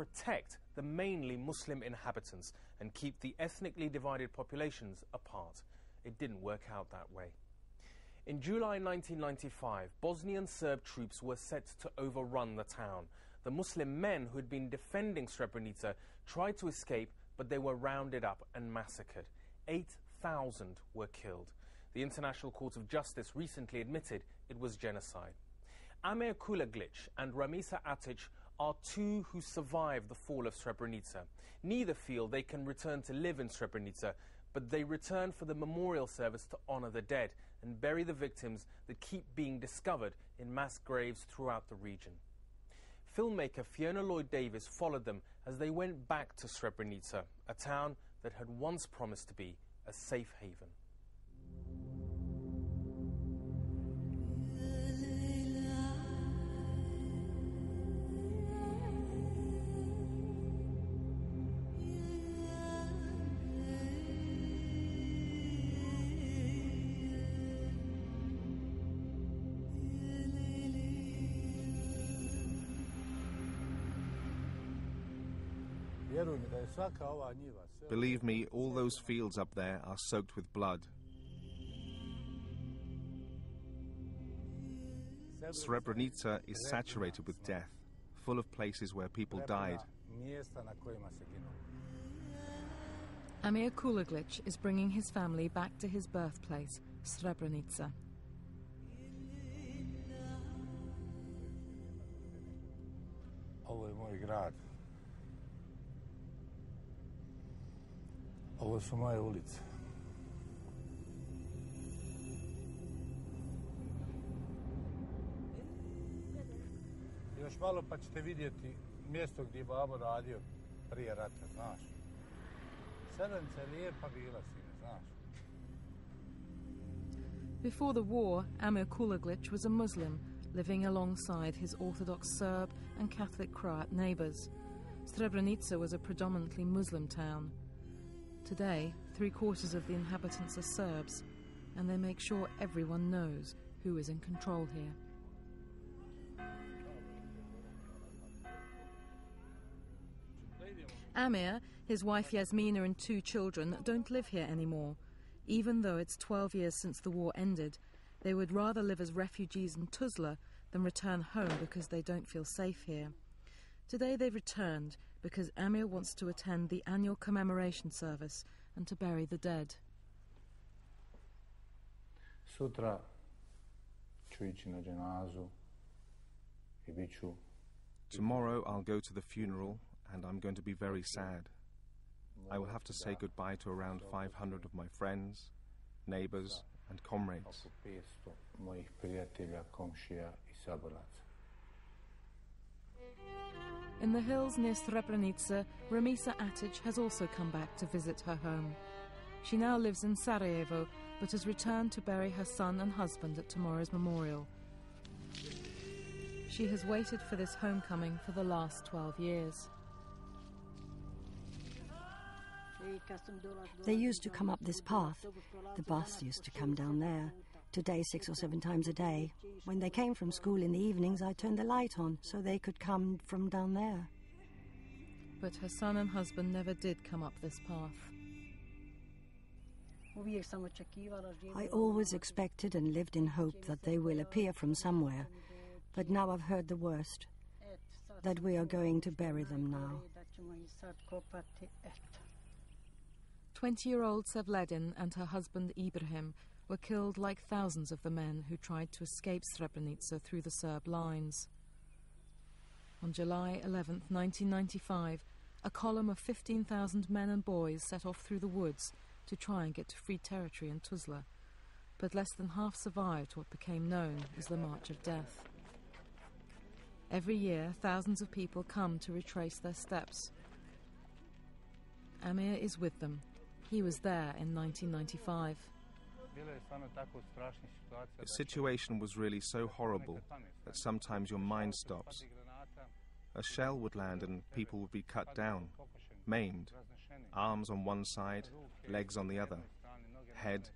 protect the mainly Muslim inhabitants and keep the ethnically divided populations apart. It didn't work out that way. In July 1995, Bosnian Serb troops were set to overrun the town. The Muslim men who had been defending Srebrenica tried to escape, but they were rounded up and massacred. 8,000 were killed. The International Court of Justice recently admitted it was genocide. Amir Kulaglic and Ramisa Atic are two who survived the fall of Srebrenica. Neither feel they can return to live in Srebrenica, but they return for the memorial service to honor the dead and bury the victims that keep being discovered in mass graves throughout the region. Filmmaker Fiona Lloyd-Davis followed them as they went back to Srebrenica, a town that had once promised to be a safe haven. Believe me, all those fields up there are soaked with blood. Srebrenica is saturated with death, full of places where people died. Amir Kulaglic is bringing his family back to his birthplace, Srebrenica. Ovo je moj grad. Ovo su moje ulice. Još malo pa ćete vidjeti mjesto gdje je babo radio prije rata, znaš. Srebrenica je lijepa bila, sine, znaš. Before the war, Amir Kulaglic was a Muslim living alongside his Orthodox Serb and Catholic Croat neighbours. Srebrenica was a predominantly Muslim town. Today, 3/4 of the inhabitants are Serbs, and they make sure everyone knows who is in control here. Amir, his wife Yasmina and 2 children don't live here anymore. Even though it's 12 years since the war ended, they would rather live as refugees in Tuzla than return home because they don't feel safe here. Today they've returned because Amir wants to attend the annual commemoration service and to bury the dead. Sutra ću ići na dženazu I bit ću. Tomorrow I'll go to the funeral and I'm going to be very sad. I will have to say goodbye to around 500 of my friends, neighbors and comrades. Oko 500 mojih prijatelja, komšija I saboraca. In the hills near Srebrenica, Ramisa Atic has also come back to visit her home. She now lives in Sarajevo, but has returned to bury her son and husband at tomorrow's memorial. She has waited for this homecoming for the last 12 years. They used to come up this path. The bus used to come down there. Today, 6 or 7 times a day. When they came from school in the evenings, I turned the light on so they could come from down there. But her son and husband never did come up this path. I always expected and lived in hope that they will appear from somewhere. But now I've heard the worst, that we are going to bury them now. 20-year-old Sevledin and her husband Ibrahim were killed like thousands of the men who tried to escape Srebrenica through the Serb lines. On July 11, 1995, a column of 15,000 men and boys set off through the woods to try and get to free territory in Tuzla, but less than half survived what became known as the March of Death. Every year, thousands of people come to retrace their steps. Amir is with them. He was there in 1995. The situation was really so horrible that sometimes your mind stops. A shell would land and people would be cut down, maimed, arms on one side, legs on the other, head.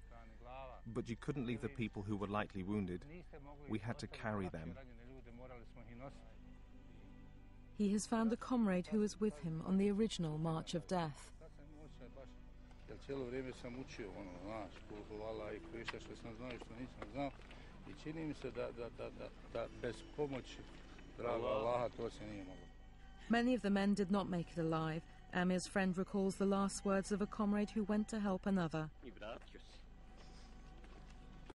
But you couldn't leave the people who were likely wounded. We had to carry them. he has found a comrade who was with him on the original March of Death. Many of the men did not make it alive. Amir's friend recalls the last words of a comrade who went to help another.